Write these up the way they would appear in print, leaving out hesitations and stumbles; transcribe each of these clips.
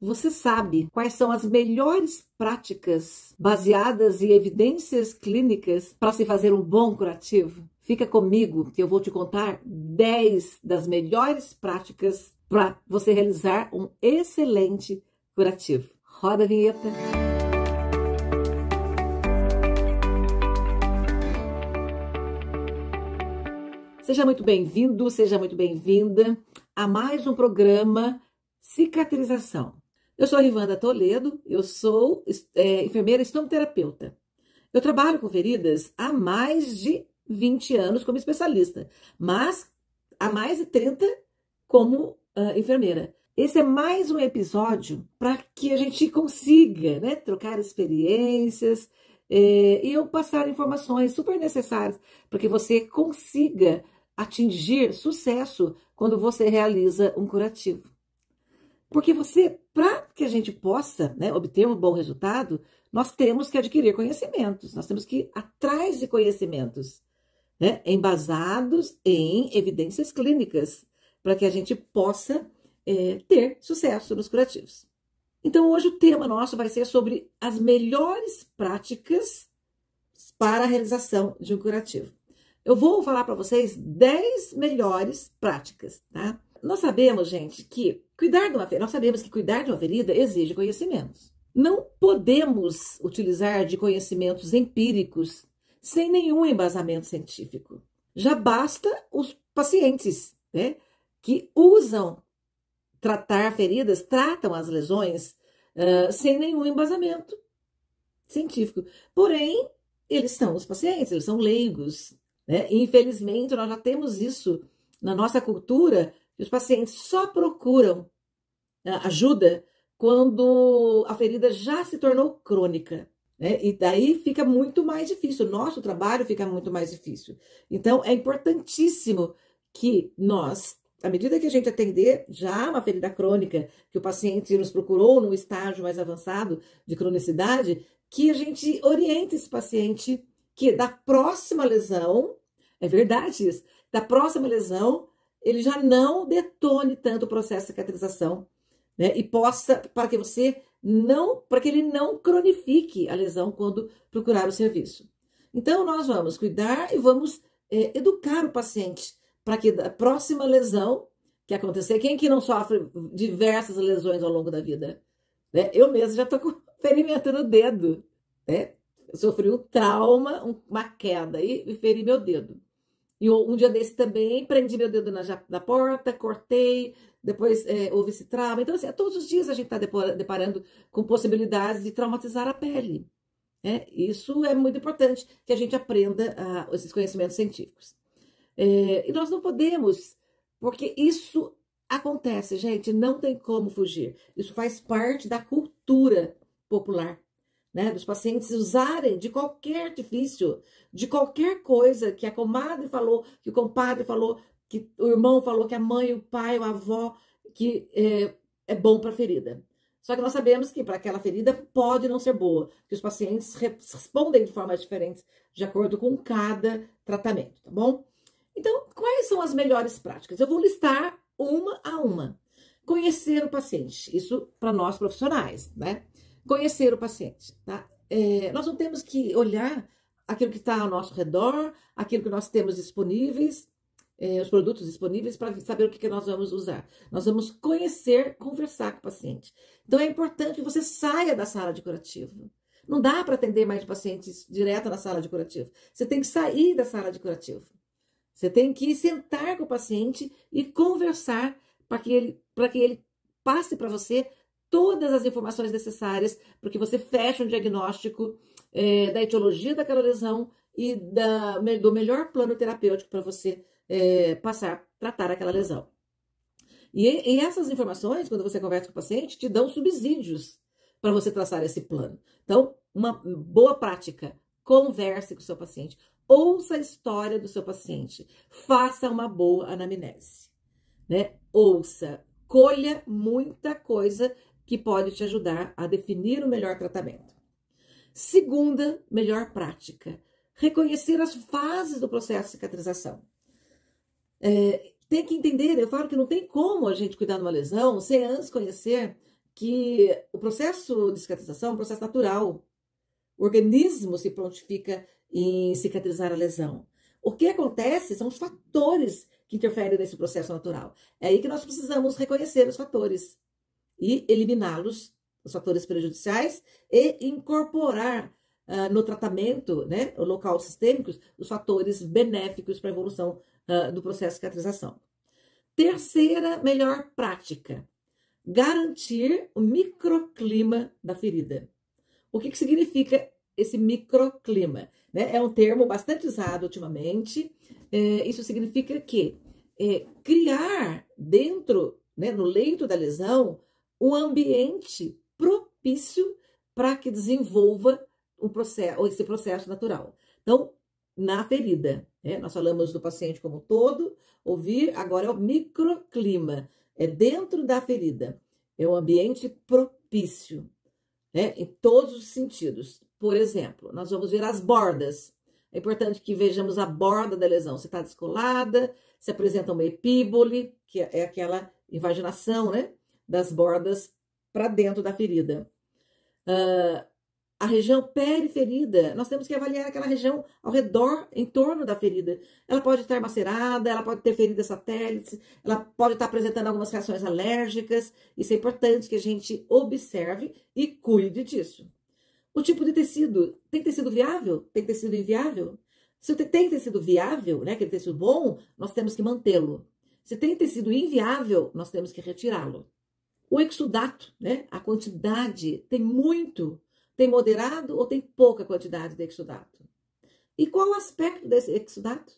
Você sabe quais são as melhores práticas baseadas em evidências clínicas para se fazer um bom curativo? Fica comigo que eu vou te contar 10 das melhores práticas para você realizar um excelente curativo. Roda a vinheta. Seja muito bem-vindo, seja muito bem-vinda a mais um programa Cicatrização. Eu sou a Rivanda Toledo, eu sou enfermeira estomoterapeuta. Eu trabalho com feridas há mais de 20 anos como especialista, mas há mais de 30 como enfermeira. Esse é mais um episódio para que a gente consiga, trocar experiências e eu passar informações super necessárias para que você consiga atingir sucesso quando você realiza um curativo. Porque para que a gente possa obter um bom resultado, nós temos que adquirir conhecimentos, nós temos que ir atrás de conhecimentos, embasados em evidências clínicas, para que a gente possa ter sucesso nos curativos. Então, hoje o tema nosso vai ser sobre as melhores práticas para a realização de um curativo. Eu vou falar para vocês 10 melhores práticas, tá? Nós sabemos, gente, que cuidar de uma ferida exige conhecimentos. Não podemos utilizar de conhecimentos empíricos sem nenhum embasamento científico. Já basta os pacientes, que usam tratar feridas, tratam as lesões sem nenhum embasamento científico. Porém, eles são os pacientes, eles são leigos, Infelizmente, nós já temos isso na nossa cultura, que os pacientes só procuram ajuda quando a ferida já se tornou crônica, E daí fica muito mais difícil, o nosso trabalho fica muito mais difícil. Então, é importantíssimo que nós, à medida que a gente atender já uma ferida crônica, que o paciente nos procurou num estágio mais avançado de cronicidade, que a gente oriente esse paciente que da próxima lesão, é verdade isso, da próxima lesão, ele já não detone tanto o processo de cicatrização, e possa, para que ele não cronifique a lesão quando procurar o serviço. Então, nós vamos cuidar e vamos educar o paciente para que da próxima lesão que acontecer, quem que não sofre diversas lesões ao longo da vida? Eu mesmo já estou com ferimento no dedo, Eu sofri um trauma, uma queda e feri meu dedo. E um dia desse também, prendi meu dedo na porta, cortei, depois houve esse trauma. Então, assim, todos os dias a gente está deparando com possibilidades de traumatizar a pele. Isso é muito importante, que a gente aprenda esses conhecimentos científicos. E nós não podemos, porque isso acontece, gente, não tem como fugir. Isso faz parte da cultura popular. Dos pacientes usarem de qualquer artifício, de qualquer coisa que a comadre falou, que o compadre falou, que o irmão falou, que a mãe, o pai, a avó, que é bom para a ferida. Só que nós sabemos que para aquela ferida pode não ser boa, que os pacientes respondem de formas diferentes de acordo com cada tratamento, tá bom? Então, quais são as melhores práticas? Eu vou listar uma a uma. Conhecer o paciente, isso para nós profissionais, Conhecer o paciente, tá? Nós não temos que olhar aquilo que está ao nosso redor, aquilo que nós temos disponíveis, os produtos disponíveis para saber o que nós vamos usar. Nós vamos conhecer, conversar com o paciente. Então, é importante que você saia da sala de curativo. Não dá para atender mais pacientes direto na sala de curativo. Você tem que sair da sala de curativo. Você tem que sentar com o paciente e conversar para que ele passe para você todas as informações necessárias para que você feche um diagnóstico da etiologia daquela lesão e do melhor plano terapêutico para você tratar aquela lesão. E essas informações, quando você conversa com o paciente, te dão subsídios para você traçar esse plano. Então, uma boa prática, converse com o seu paciente, ouça a história do seu paciente, faça uma boa anamnese, Ouça, colha muita coisa que pode te ajudar a definir o melhor tratamento. Segunda melhor prática, reconhecer as fases do processo de cicatrização. Tem que entender, eu falo que não tem como a gente cuidar de uma lesão sem antes conhecer que o processo de cicatrização é um processo natural. O organismo se prontifica em cicatrizar a lesão. O que acontece são os fatores que interferem nesse processo natural. É aí que nós precisamos reconhecer os fatores e eliminá-los, os fatores prejudiciais, e incorporar no tratamento, né, local sistêmico, os fatores benéficos para a evolução do processo de cicatrização. Terceira melhor prática: garantir o microclima da ferida. O que significa esse microclima? Né? É um termo bastante usado ultimamente. Isso significa que criar dentro, né, no leito da lesão, um ambiente propício para que desenvolva esse processo natural. Então, na ferida, né, nós falamos do paciente como um todo, agora é o microclima, é dentro da ferida, é um ambiente propício, né, em todos os sentidos. Por exemplo, nós vamos ver as bordas. É importante que vejamos a borda da lesão. Se está descolada, se apresenta uma epíbole, que é aquela invaginação, né, das bordas para dentro da ferida. A região periferida, nós temos que avaliar aquela região ao redor, em torno da ferida. Ela pode estar macerada, ela pode ter feridas satélites, ela pode estar apresentando algumas reações alérgicas. Isso é importante que a gente observe e cuide disso. O tipo de tecido, tem tecido viável? Tem tecido inviável? Se tem tecido viável, né, aquele tecido bom, nós temos que mantê-lo. Se tem tecido inviável, nós temos que retirá-lo. O exudato, né, a quantidade, tem muito, tem moderado ou tem pouca quantidade de exudato? E qual o aspecto desse exudato?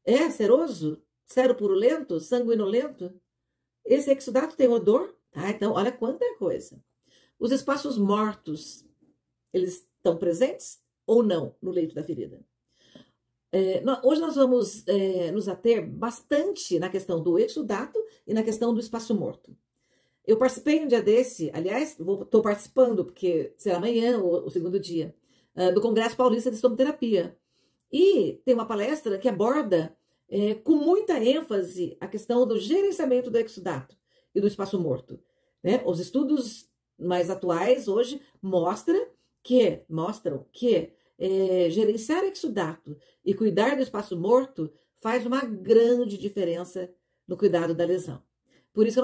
É seroso? Seropurulento? Sanguinolento? Esse exudato tem odor? Tá, então, olha quanta coisa. Os espaços mortos, eles estão presentes ou não no leito da ferida? Hoje nós vamos nos ater bastante na questão do exudato e na questão do espaço morto. Eu participei um dia desse, aliás, estou participando, porque será amanhã o segundo dia, do Congresso Paulista de Estomoterapia. E tem uma palestra que aborda com muita ênfase a questão do gerenciamento do exudato e do espaço morto. Né? Os estudos mais atuais hoje mostram que gerenciar exudato e cuidar do espaço morto faz uma grande diferença no cuidado da lesão. Por isso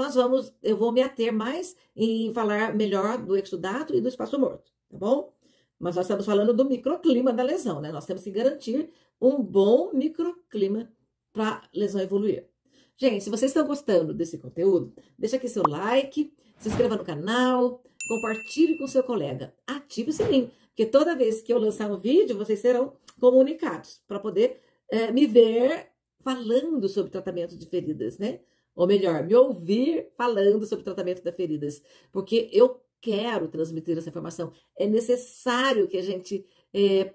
eu vou me ater mais em falar melhor do exudato e do espaço morto, tá bom? Mas nós estamos falando do microclima da lesão, né? Nós temos que garantir um bom microclima para a lesão evoluir. Gente, se vocês estão gostando desse conteúdo, deixa aqui seu like, se inscreva no canal, compartilhe com seu colega, ative o sininho, porque toda vez que eu lançar um vídeo, vocês serão comunicados para poder me ver falando sobre tratamento de feridas, né? Ou melhor, me ouvir falando sobre tratamento de feridas, porque eu quero transmitir essa informação. É necessário que a gente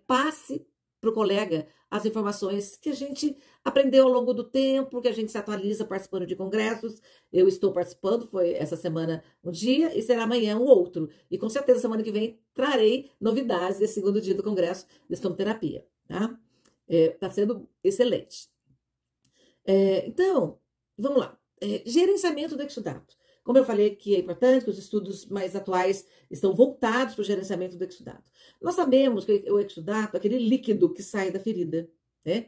passe para o colega as informações que a gente aprendeu ao longo do tempo, que a gente se atualiza participando de congressos. Eu estou participando, foi essa semana um dia e será amanhã um outro. E com certeza semana que vem trarei novidades desse segundo dia do Congresso de Estomoterapia, tá? Tá sendo excelente. Então, vamos lá. Gerenciamento do exudato. Como eu falei que é importante, que os estudos mais atuais estão voltados para o gerenciamento do exudato. Nós sabemos que o exudato é aquele líquido que sai da ferida, né?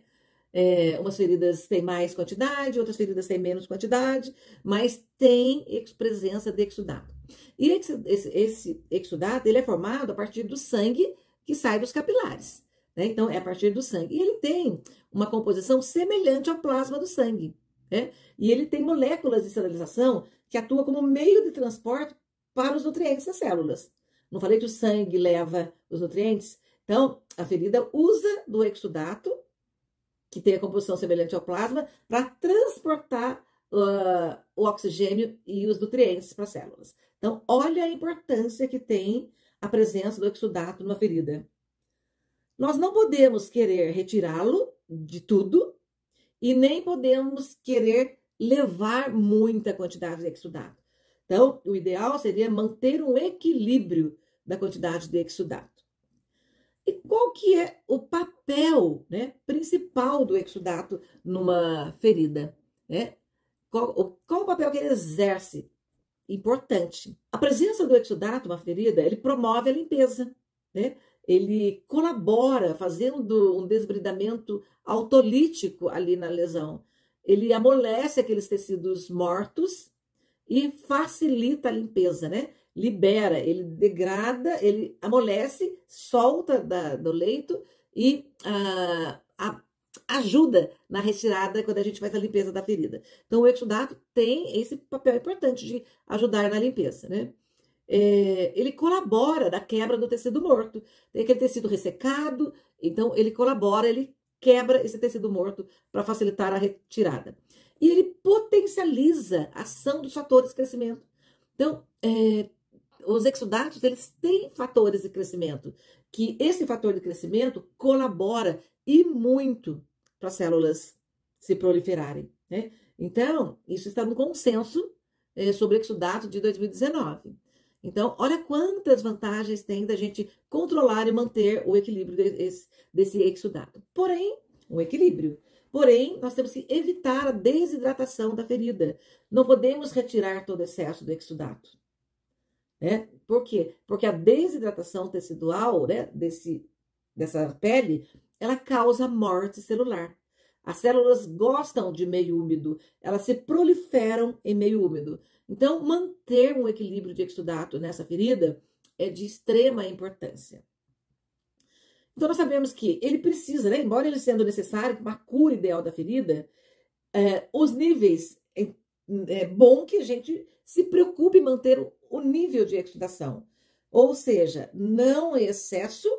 Umas feridas têm mais quantidade, outras feridas têm menos quantidade, mas tem presença de exudato. E esse exudato, ele é formado a partir do sangue que sai dos capilares, né? Então, é a partir do sangue. E ele tem uma composição semelhante ao plasma do sangue. E ele tem moléculas de sinalização que atuam como meio de transporte para os nutrientes das células. Não falei que o sangue leva os nutrientes? Então, a ferida usa do exudato, que tem a composição semelhante ao plasma, para transportar o oxigênio e os nutrientes para as células. Então, olha a importância que tem a presença do exudato numa ferida. Nós não podemos querer retirá-lo de tudo, e nem podemos querer levar muita quantidade de exudato. Então, o ideal seria manter um equilíbrio da quantidade de exudato. E qual que é o papel, né, principal do exudato numa ferida? Né? Qual o papel que ele exerce importante. A presença do exudato na ferida, ele promove a limpeza, né? Ele colabora fazendo um desbridamento autolítico ali na lesão. Ele amolece aqueles tecidos mortos e facilita a limpeza, né? Libera, ele degrada, ele amolece, solta do leito e ajuda na retirada quando a gente faz a limpeza da ferida. Então, o exudato tem esse papel importante de ajudar na limpeza, né? Ele colabora na quebra do tecido morto. Tem aquele tecido ressecado, então ele colabora, ele quebra esse tecido morto para facilitar a retirada. E ele potencializa a ação dos fatores de crescimento. Então, os exudatos, eles têm fatores de crescimento, que esse fator de crescimento colabora e muito para as células se proliferarem, né? Então, isso está no consenso sobre exudato de 2019. Então, olha quantas vantagens tem da gente controlar e manter o equilíbrio desse exudato. Porém, um equilíbrio. Porém, nós temos que evitar a desidratação da ferida. Não podemos retirar todo o excesso do exudato. Né? Por quê? Porque a desidratação tecidual, né, dessa pele, ela causa morte celular. As células gostam de meio úmido, elas se proliferam em meio úmido. Então, manter um equilíbrio de exudato nessa ferida é de extrema importância. Então, nós sabemos que ele precisa, né, embora ele sendo necessário, uma cura ideal da ferida, os níveis, é bom que a gente se preocupe em manter o nível de exudação. Ou seja, não excesso,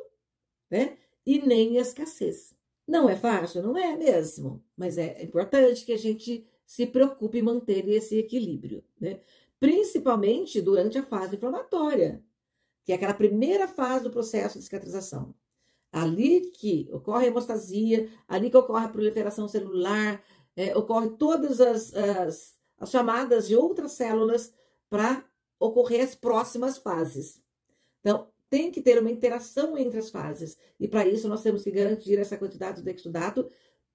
né, e nem escassez. Não é fácil? Não é mesmo, mas é importante que a gente se preocupe em manter esse equilíbrio, né? Principalmente durante a fase inflamatória, que é aquela primeira fase do processo de cicatrização. Ali que ocorre a hemostasia, ali que ocorre a proliferação celular, ocorre todas as chamadas de outras células para ocorrer as próximas fases. Então, tem que ter uma interação entre as fases. E para isso nós temos que garantir essa quantidade de exudato,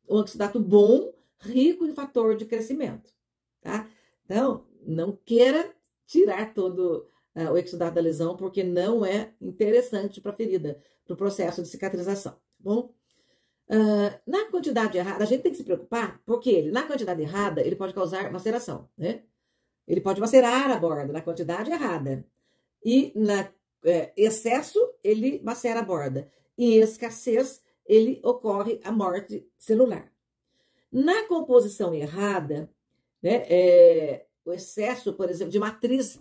um exudato bom, rico em fator de crescimento, tá? Então, não queira tirar todo o exudato da lesão, porque não é interessante para a ferida, para o processo de cicatrização, tá bom? Na quantidade errada, a gente tem que se preocupar, porque na quantidade errada, ele pode causar maceração, né? Ele pode macerar a borda na quantidade errada. E na excesso, ele macera a borda. Em escassez, ele ocorre a morte celular. Na composição errada, né, o excesso, por exemplo, de matriz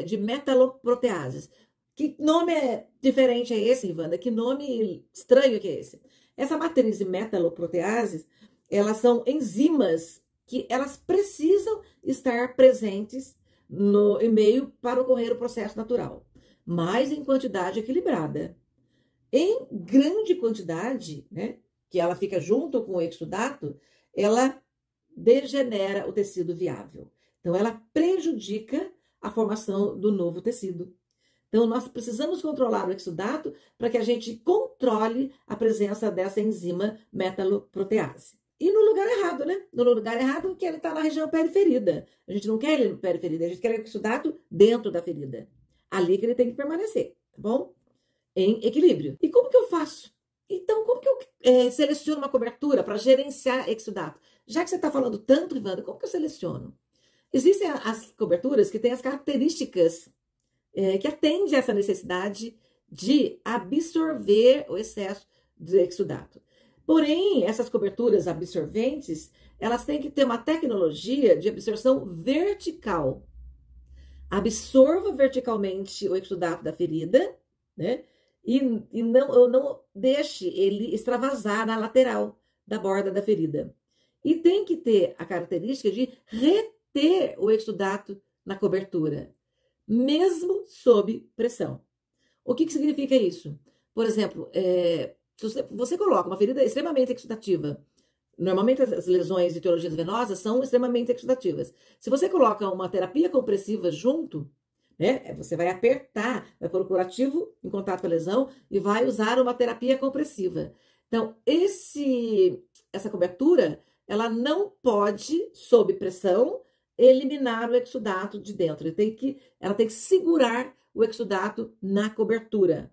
de metaloproteases. Que nome diferente é esse, Ivana? Que nome estranho que é esse? Essa matriz de metaloproteases, elas são enzimas que elas precisam estar presentes no meio para ocorrer o processo natural, mas em quantidade equilibrada. Em grande quantidade, né, que ela fica junto com o exudato, ela degenera o tecido viável. Então, ela prejudica a formação do novo tecido. Então, nós precisamos controlar o exudato para que a gente controle a presença dessa enzima metaloprotease. E no lugar errado, né? No lugar errado, que ele está na região periferida. A gente não quer ele no periferida, a gente quer o exudato dentro da ferida. Ali que ele tem que permanecer, tá bom? Em equilíbrio. E como que eu faço? Então, como que eu seleciono uma cobertura para gerenciar exudato? Já que você está falando tanto, Ivana, como que eu seleciono? Existem as coberturas que têm as características que atendem a essa necessidade de absorver o excesso de exudato. Porém, essas coberturas absorventes, elas têm que ter uma tecnologia de absorção vertical. Absorva verticalmente o exudato da ferida, né? E não deixe ele extravasar na lateral da borda da ferida. E tem que ter a característica de reter o exudato na cobertura, mesmo sob pressão. O que significa isso? Por exemplo, se você coloca uma ferida extremamente exudativa, normalmente as lesões de etiologias venosas são extremamente exudativas. Se você coloca uma terapia compressiva junto, né, você vai apertar, vai pôr o curativo em contato com a lesão e vai usar uma terapia compressiva. Então, essa cobertura, ela não pode, sob pressão, eliminar o exudato de dentro. Ela tem que segurar o exudato na cobertura,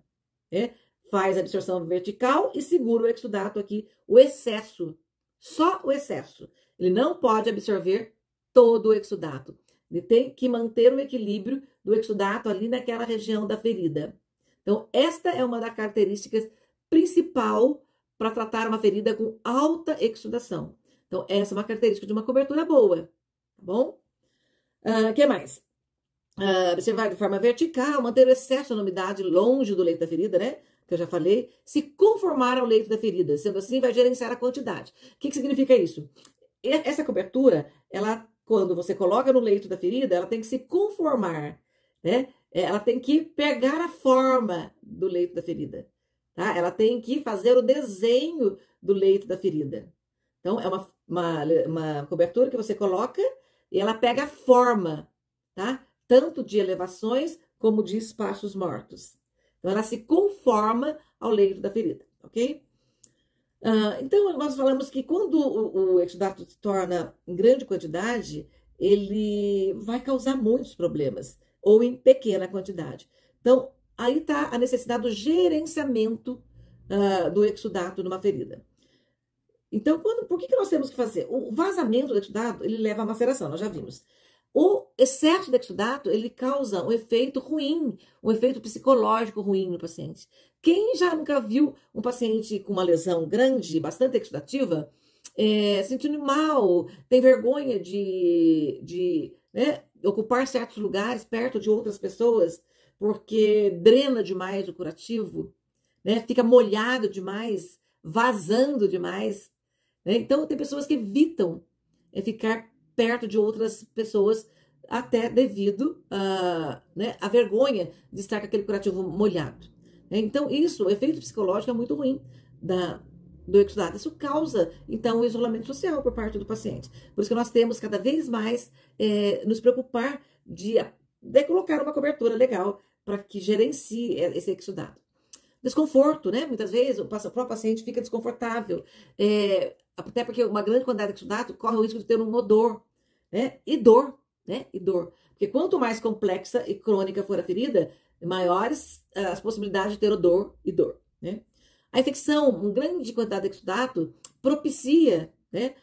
né? Faz a absorção vertical e segura o exudato aqui, o excesso, só o excesso. Ele não pode absorver todo o exudato. Ele tem que manter o equilíbrio do exudato ali naquela região da ferida. Então, esta é uma das características principal para tratar uma ferida com alta exudação. Então, essa é uma característica de uma cobertura boa, tá bom? O que mais? Observar de forma vertical, manter o excesso de umidade longe do leito da ferida, né? Que eu já falei. Se conformar ao leito da ferida, sendo assim, vai gerenciar a quantidade. O que significa isso? Essa cobertura, ela, quando você coloca no leito da ferida, ela tem que se conformar, né? Ela tem que pegar a forma do leito da ferida, tá? Ela tem que fazer o desenho do leito da ferida. Então, é uma cobertura que você coloca e ela pega a forma, tá? Tanto de elevações como de espaços mortos. Então, ela se conforma ao leito da ferida, ok? Então, nós falamos que quando o exudato se torna em grande quantidade, ele vai causar muitos problemas, ou em pequena quantidade. Então, aí está a necessidade do gerenciamento do exudato numa ferida. Então, por que nós temos que fazer? O vazamento do exudato, ele leva à maceração, nós já vimos. O excesso de exudato, ele causa um efeito ruim, um efeito psicológico ruim no paciente. Quem já nunca viu um paciente com uma lesão grande, bastante exudativa, sentindo mal, tem vergonha de né, ocupar certos lugares perto de outras pessoas, porque drena demais o curativo, né, fica molhado demais, vazando demais. Né? Então, tem pessoas que evitam ficar perto de outras pessoas, até devido à vergonha de estar com aquele curativo molhado. Então, o efeito psicológico é muito ruim do exudato. Isso causa, então, o isolamento social por parte do paciente. Por isso que nós temos cada vez mais nos preocupar de colocar uma cobertura legal para que gerencie esse exudato. Desconforto, né? Muitas vezes o próprio paciente fica desconfortável, até porque uma grande quantidade de exudato corre o risco de ter um odor, né? E dor, né? E dor. Porque quanto mais complexa e crônica for a ferida, maiores as possibilidades de ter odor e dor, né? A infecção, uma grande quantidade de exudato propicia, né,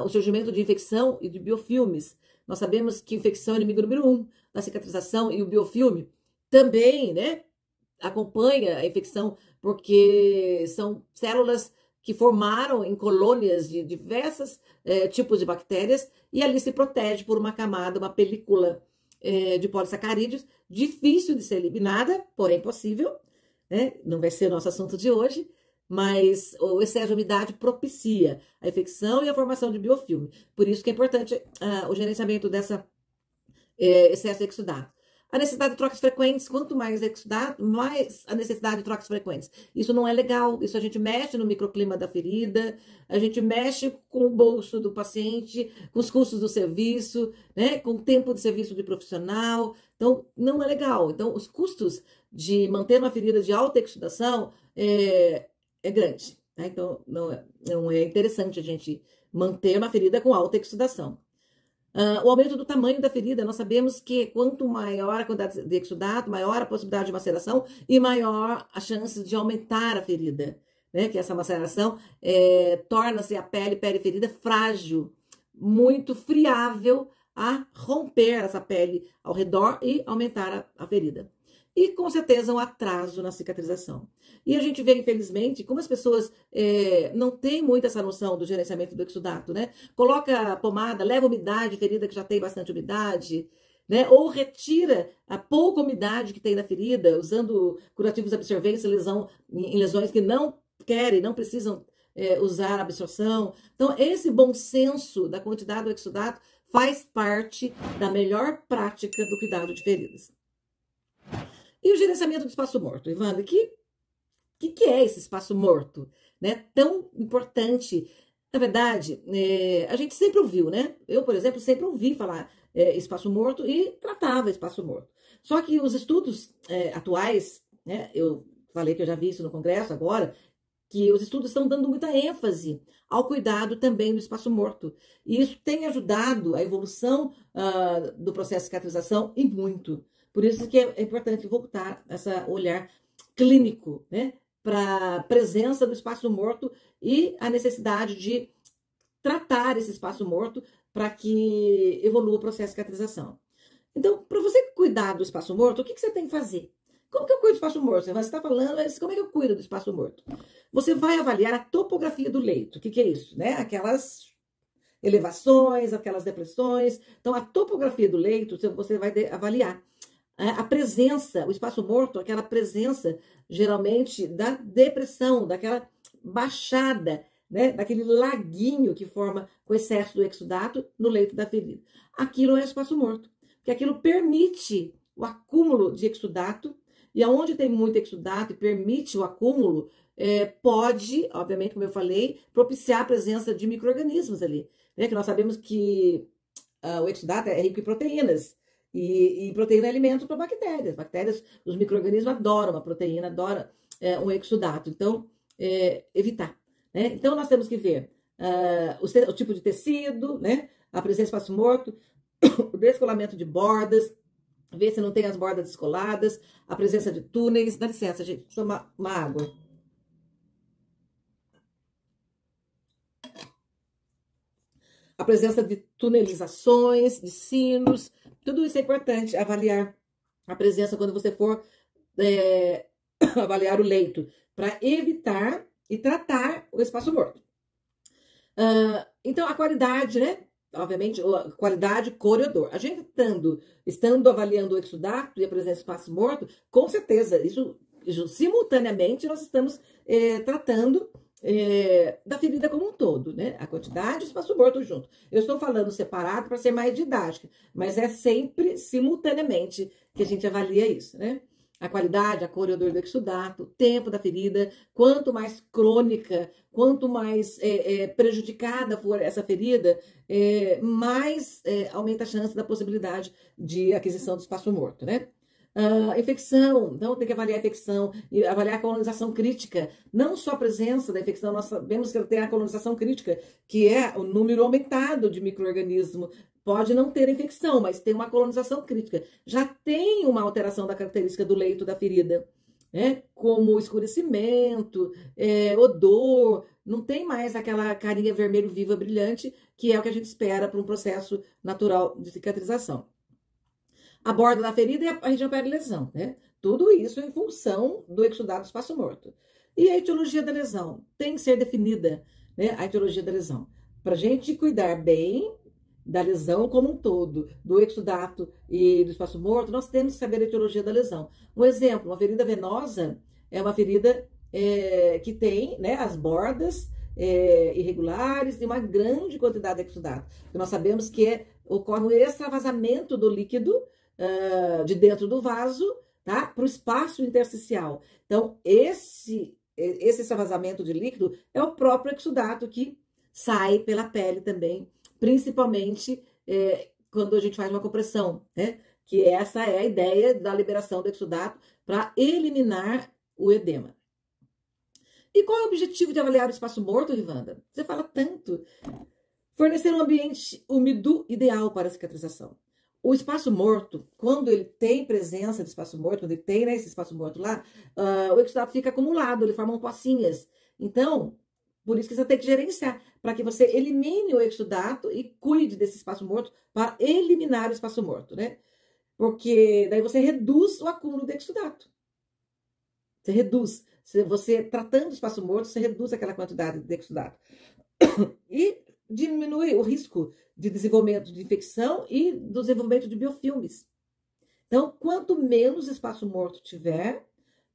o surgimento de infecção e de biofilmes. Nós sabemos que infecção é inimigo número 1 da cicatrização e o biofilme também, né, acompanha a infecção, porque são células que formaram em colônias de diversos tipos de bactérias e ali se protege por uma camada, uma película de polissacarídeos, difícil de ser eliminada, porém possível, né? Não vai ser nosso assunto de hoje, mas o excesso de umidade propicia a infecção e a formação de biofilme. Por isso que é importante o gerenciamento dessa excesso de exudato. A necessidade de trocas frequentes, quanto mais exudato, mais a necessidade de trocas frequentes. Isso não é legal, isso a gente mexe no microclima da ferida, a gente mexe com o bolso do paciente, com os custos do serviço, né, com o tempo de serviço de profissional, então não é legal. Então os custos de manter uma ferida de alta exudação é grande, né? Então não é interessante a gente manter uma ferida com alta exudação. O aumento do tamanho da ferida, nós sabemos que quanto maior a quantidade de exudato, maior a possibilidade de maceração e maior a chance de aumentar a ferida, né? Que essa maceração torna-se a pele periferida frágil, muito friável a romper essa pele ao redor e aumentar a ferida. E, com certeza, um atraso na cicatrização. E a gente vê, infelizmente, como as pessoas não têm muito essa noção do gerenciamento do exudato, né? Coloca a pomada, leva umidade, ferida que já tem bastante umidade, né? Ou retira a pouca umidade que tem na ferida, usando curativos absorventes em lesões que não querem, não precisam usar a absorção. Então, esse bom senso da quantidade do exudato faz parte da melhor prática do cuidado de feridas. E o gerenciamento do espaço morto, Ivana, que é esse espaço morto, né? Tão importante. Na verdade, a gente sempre ouviu, né? Eu, por exemplo, sempre ouvi falar espaço morto e tratava espaço morto. Só que os estudos atuais, né? Eu falei que eu já vi isso no congresso agora, que os estudos estão dando muita ênfase ao cuidado também do espaço morto. E isso tem ajudado a evolução do processo de cicatrização e muito. Por isso que é importante voltar a esse olhar clínico, né, para a presença do espaço morto e a necessidade de tratar esse espaço morto para que evolua o processo de cicatrização. Então, para você cuidar do espaço morto, o que você tem que fazer? Como que eu cuido do espaço morto? Você está falando, mas como é que eu cuido do espaço morto? Você vai avaliar a topografia do leito. O que é isso? Né? Aquelas elevações, aquelas depressões. Então, a topografia do leito, você vai avaliar. A presença, o espaço morto, aquela presença, geralmente, da depressão, daquela baixada, né? Daquele laguinho que forma com excesso do exudato no leito da ferida. Aquilo é espaço morto, porque aquilo permite o acúmulo de exudato, e aonde tem muito exudato e permite o acúmulo, pode, obviamente, como eu falei, propiciar a presença de micro-organismos ali, né? Que nós sabemos que o exudato é rico em proteínas, e proteína é alimento para bactérias. Bactérias, os micro-organismos adoram uma proteína, adoram um exudato. Então, evitar. Né? Então, nós temos que ver o tipo de tecido, né? A presença de espaço morto, o descolamento de bordas, ver se não tem as bordas descoladas, a presença de túneis. Dá licença, gente, deixa eu tomar uma água. A presença de tunelizações, de sinos, tudo isso é importante avaliar a presença quando você for avaliar o leito, para evitar e tratar o espaço morto. Então, a qualidade, né? Obviamente, a qualidade, cor e odor. A gente estando avaliando o exudato e a presença de espaço morto, com certeza, isso simultaneamente nós estamos tratando da ferida como um todo, né? A quantidade e o espaço morto junto. Eu estou falando separado para ser mais didática, mas é sempre simultaneamente que a gente avalia isso, né? A qualidade, a cor e odor do exudato, o tempo da ferida, quanto mais crônica, quanto mais prejudicada for essa ferida, mais aumenta a chance da possibilidade de aquisição do espaço morto, né? Infecção, então tem que avaliar a infecção, e avaliar a colonização crítica, não só a presença da infecção, nós sabemos que tem a colonização crítica, que é o número aumentado de micro-organismo. Pode não ter infecção, mas tem uma colonização crítica. Já tem uma alteração da característica do leito da ferida, né? Como escurecimento, odor, não tem mais aquela carinha vermelho viva, brilhante, que é o que a gente espera para um processo natural de cicatrização. A borda da ferida e a região peri-lesão, né? Tudo isso em função do exudato do espaço morto. E a etiologia da lesão tem que ser definida, né? A etiologia da lesão. Para a gente cuidar bem da lesão como um todo, do exudato e do espaço morto, nós temos que saber a etiologia da lesão. Um exemplo, uma ferida venosa é uma ferida que tem, né, as bordas irregulares e uma grande quantidade de exudato. Porque nós sabemos que ocorre um extravasamento do líquido de dentro do vaso, tá, para o espaço intersticial. Então, esse extravasamento de líquido é o próprio exudato que sai pela pele também, principalmente quando a gente faz uma compressão, né? Que essa é a ideia da liberação do exudato para eliminar o edema. E qual é o objetivo de avaliar o espaço morto, Rivanda? Você fala tanto. Fornecer um ambiente úmido ideal para a cicatrização. O espaço morto, quando ele tem presença de espaço morto, quando ele tem, né, esse espaço morto lá, o exudato fica acumulado, ele forma pocinhas. Então, por isso que você tem que gerenciar, para que você elimine o exudato e cuide desse espaço morto para eliminar o espaço morto, né? Porque daí você reduz o acúmulo de exudato. Você reduz. Você tratando o espaço morto, você reduz aquela quantidade de exudato. E diminui o risco de desenvolvimento de infecção e do desenvolvimento de biofilmes. Então, quanto menos espaço morto tiver,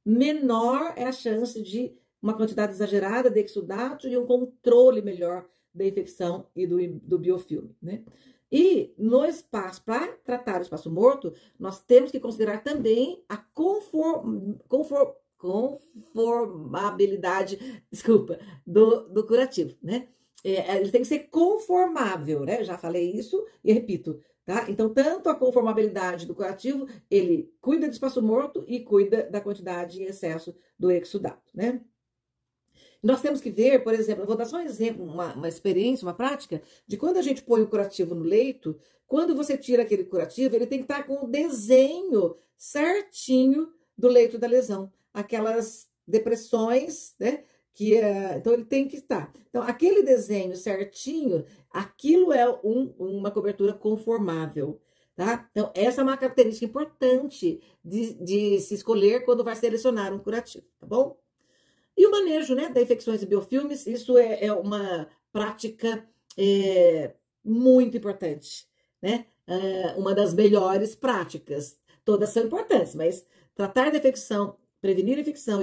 menor é a chance de uma quantidade exagerada de exudato e um controle melhor da infecção e do biofilme, né? E no espaço, para tratar o espaço morto, nós temos que considerar também a conformabilidade, desculpa, do curativo, né? Ele tem que ser conformável, né? Já falei isso e repito, tá? Então, tanto a conformabilidade do curativo, ele cuida do espaço morto e cuida da quantidade em excesso do exudato, né? Nós temos que ver, por exemplo, eu vou dar só um exemplo, uma experiência, uma prática, de quando a gente põe o curativo no leito, quando você tira aquele curativo, ele tem que estar com o desenho certinho do leito da lesão. Aquelas depressões, né? Então ele tem que estar. Então, aquele desenho certinho, aquilo é uma cobertura conformável. Tá? Então, essa é uma característica importante de se escolher quando vai selecionar um curativo, tá bom? E o manejo, né, da infecções e biofilmes, isso é uma prática muito importante, né? Uma das melhores práticas. Todas são importantes, mas tratar da infecção, prevenir a infecção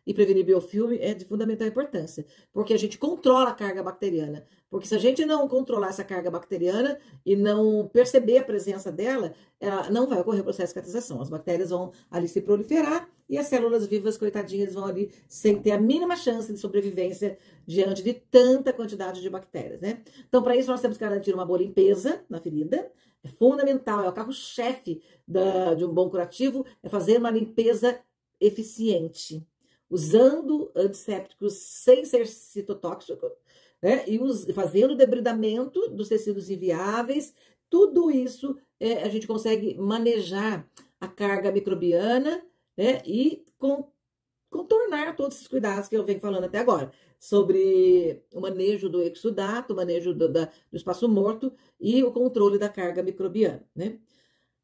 e prevenir biofilme é de fundamental importância, porque a gente controla a carga bacteriana. Porque se a gente não controlar essa carga bacteriana e não perceber a presença dela, não vai ocorrer o processo de cicatrização. As bactérias vão ali se proliferar e as células vivas, coitadinhas, vão ali sem ter a mínima chance de sobrevivência diante de tanta quantidade de bactérias, né? Então, para isso, nós temos que garantir uma boa limpeza na ferida. É fundamental, é o carro-chefe de um bom curativo, é fazer uma limpeza eficiente, usando antissépticos sem ser citotóxico, né? E fazendo o debridamento dos tecidos inviáveis. Tudo isso a gente consegue manejar a carga microbiana, né? E contornar todos esses cuidados que eu venho falando até agora, sobre o manejo do exudato, o manejo do espaço morto e o controle da carga microbiana, né?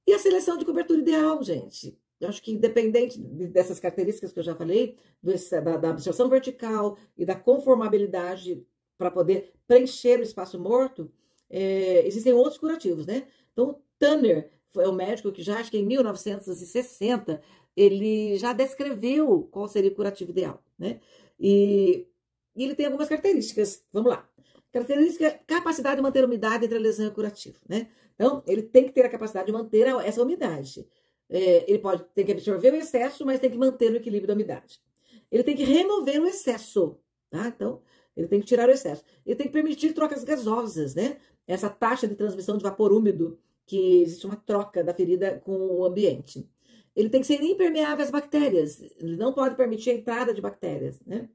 E a seleção de cobertura ideal, gente. Eu acho que independente dessas características que eu já falei, da absorção vertical e da conformabilidade para poder preencher o espaço morto, existem outros curativos, né? Então, Tanner foi um médico que já, acho que em 1960, ele já descreveu qual seria o curativo ideal, né? E ele tem algumas características, vamos lá. Característica, capacidade de manter a umidade entre a lesão e o curativo, né? Então, ele tem que ter a capacidade de manter essa umidade. Ele tem que absorver o excesso, mas tem que manter o equilíbrio da umidade. Ele tem que remover o excesso, tá? Então, ele tem que tirar o excesso. Ele tem que permitir trocas gasosas, né? Essa taxa de transmissão de vapor úmido, que existe uma troca da ferida com o ambiente. Ele tem que ser impermeável às bactérias. Ele não pode permitir a entrada de bactérias, né?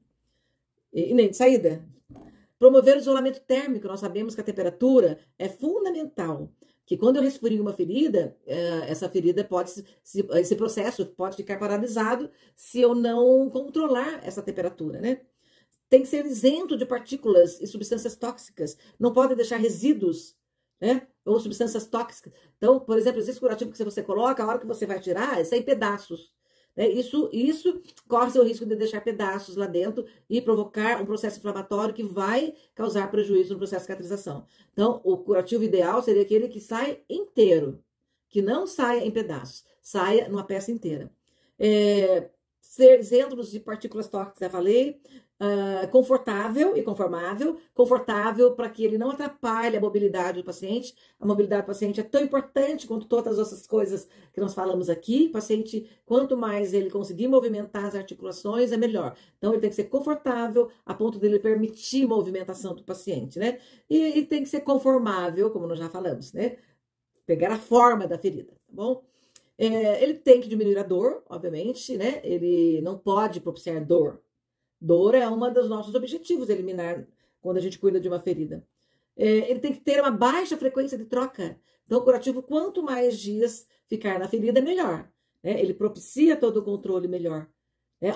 E nem de saída. Promover o isolamento térmico. Nós sabemos que a temperatura é fundamental. Que quando eu resfrio uma ferida, essa ferida esse processo pode ficar paralisado se eu não controlar essa temperatura, né? Tem que ser isento de partículas e substâncias tóxicas. Não pode deixar resíduos, né? Ou substâncias tóxicas. Então, por exemplo, esse curativo que você coloca, a hora que você vai tirar, é em pedaços. Né? Isso corre o risco de deixar pedaços lá dentro e provocar um processo inflamatório que vai causar prejuízo no processo de cicatrização. Então, o curativo ideal seria aquele que sai inteiro, que não saia em pedaços, saia numa peça inteira. Ser isento de partículas tóxicas, já falei. Confortável e conformável. Confortável para que ele não atrapalhe a mobilidade do paciente. A mobilidade do paciente é tão importante quanto todas as outras coisas que nós falamos aqui. O paciente, quanto mais ele conseguir movimentar as articulações, é melhor. Então, ele tem que ser confortável a ponto dele permitir movimentação do paciente, né? E tem que ser conformável, como nós já falamos, né? Pegar a forma da ferida, tá bom? Ele tem que diminuir a dor, obviamente, né? Ele não pode propiciar dor. Dor é um dos nossos objetivos, eliminar quando a gente cuida de uma ferida. Ele tem que ter uma baixa frequência de troca. Então, o curativo, quanto mais dias ficar na ferida, melhor. Né? Ele propicia todo o controle melhor.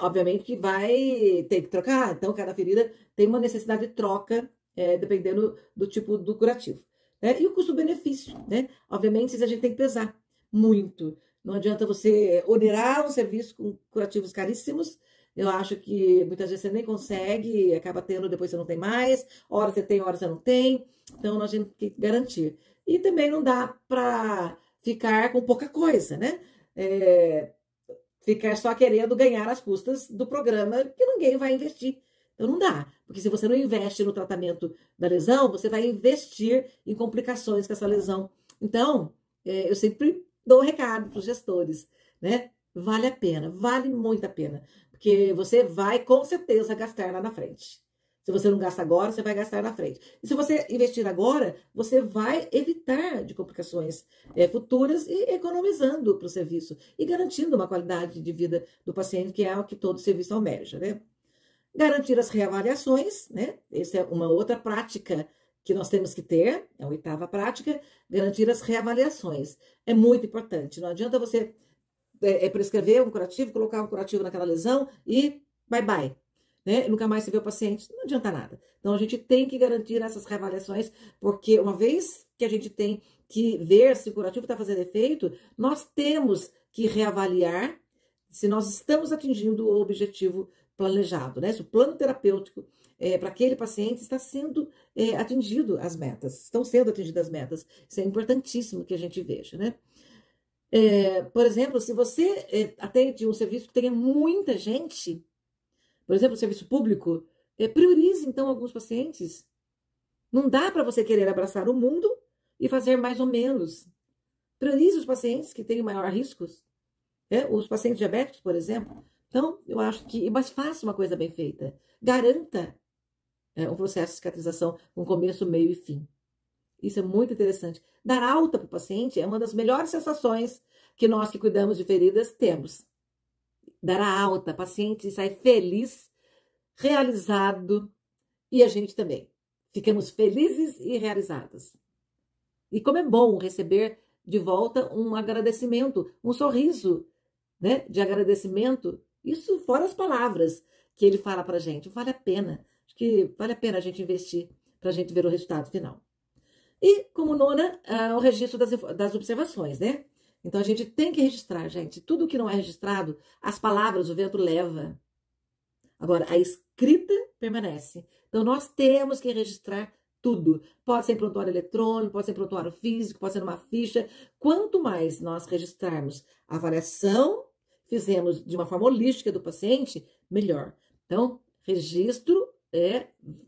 Obviamente que vai ter que trocar. Então, cada ferida tem uma necessidade de troca, dependendo do tipo do curativo. E o custo-benefício, né? Obviamente, a gente tem que pesar muito. Não adianta você onerar um serviço com curativos caríssimos. Eu acho que muitas vezes você nem consegue, acaba tendo, depois você não tem mais. Hora você tem, hora você não tem. Então, nós temos que garantir. E também não dá para ficar com pouca coisa, né? Ficar só querendo ganhar às custas do programa que ninguém vai investir. Então, não dá. Porque se você não investe no tratamento da lesão, você vai investir em complicações com essa lesão. Então, eu sempre dou um recado para os gestores, né? Vale a pena, vale muito a pena. Porque você vai, com certeza, gastar lá na frente. Se você não gasta agora, você vai gastar na frente. E se você investir agora, você vai evitar de complicações futuras e economizando para o serviço. E garantindo uma qualidade de vida do paciente, que é o que todo serviço almeja, né? Garantir as reavaliações, né? Essa é uma outra prática que nós temos que ter, é a 8ª prática, garantir as reavaliações. É muito importante, não adianta você prescrever um curativo, colocar um curativo naquela lesão e bye, né? Nunca mais se vê o paciente, não adianta nada. Então, a gente tem que garantir essas reavaliações, porque uma vez que a gente tem que ver se o curativo está fazendo efeito, nós temos que reavaliar se nós estamos atingindo o objetivo planejado, né? Se o plano terapêutico para aquele paciente está sendo atingido as metas, estão sendo atingidas as metas. Isso é importantíssimo que a gente veja, né? Por exemplo, se você atende um serviço que tenha muita gente, por exemplo, o serviço público, priorize então alguns pacientes. Não dá para você querer abraçar o mundo e fazer mais ou menos. Priorize os pacientes que têm maior riscos. Os pacientes diabéticos, por exemplo. Então, eu acho que... Mas faça uma coisa bem feita. Garanta um processo de cicatrização com começo, meio e fim. Isso é muito interessante. Dar alta para o paciente é uma das melhores sensações que nós que cuidamos de feridas temos. Dar a alta, o paciente sai feliz, realizado, e a gente também. Ficamos felizes e realizados. E como é bom receber de volta um agradecimento, um sorriso, né, de agradecimento. Isso fora as palavras que ele fala para a gente. Vale a pena. Acho que vale a pena a gente investir para a gente ver o resultado final. E, como 9ª, o registro das observações, né? Então, a gente tem que registrar, gente. Tudo que não é registrado, as palavras o vento leva. Agora, a escrita permanece. Então, nós temos que registrar tudo. Pode ser em prontuário eletrônico, pode ser em prontuário físico, pode ser numa ficha. Quanto mais nós registrarmos a avaliação, fizemos de uma forma holística do paciente, melhor. Então, registro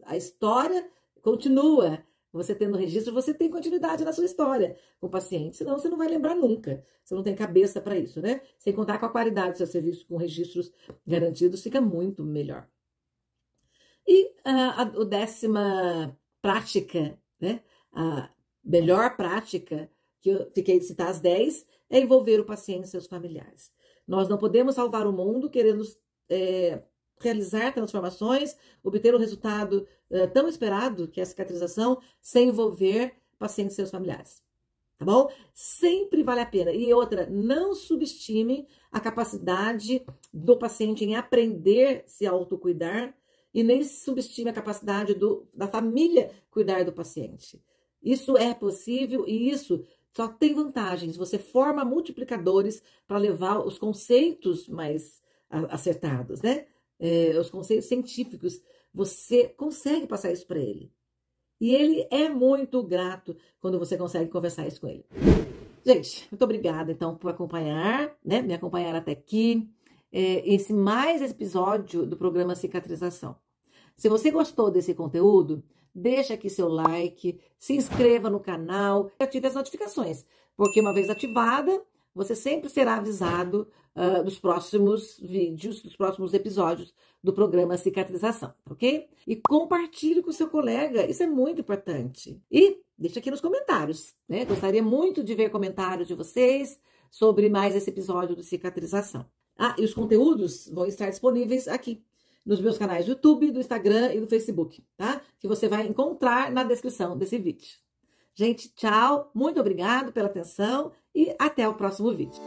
a história continua. Você tendo registro, você tem continuidade na sua história com o paciente. Senão, você não vai lembrar nunca. Você não tem cabeça para isso, né? Sem contar com a qualidade do seu serviço com registros garantidos, fica muito melhor. E a 10ª prática, né? A melhor prática, que eu fiquei de citar as 10, é envolver o paciente e seus familiares. Nós não podemos salvar o mundo querendo realizar transformações, obter o resultado tão esperado, que é a cicatrização, sem envolver pacientes e seus familiares. Tá bom? Sempre vale a pena. E outra, não subestime a capacidade do paciente em aprender a se autocuidar e nem subestime a capacidade da família cuidar do paciente. Isso é possível e isso só tem vantagens. Você forma multiplicadores para levar os conceitos mais acertados, né? Os conceitos científicos, você consegue passar isso para ele. E ele é muito grato quando você consegue conversar isso com ele. Gente, muito obrigada, então, por acompanhar, né? Me acompanhar até aqui. Mais esse episódio do programa Cicatrização. Se você gostou desse conteúdo, deixa aqui seu like, se inscreva no canal e ative as notificações, porque uma vez ativada, você sempre será avisado dos próximos vídeos, dos próximos episódios do programa Cicatrização, ok? E compartilhe com o seu colega, isso é muito importante. E deixa aqui nos comentários, né? Gostaria muito de ver comentários de vocês sobre mais esse episódio do Cicatrização. E os conteúdos vão estar disponíveis aqui nos meus canais do YouTube, do Instagram e do Facebook, tá? Que você vai encontrar na descrição desse vídeo. Gente, tchau, muito obrigado pela atenção e até o próximo vídeo.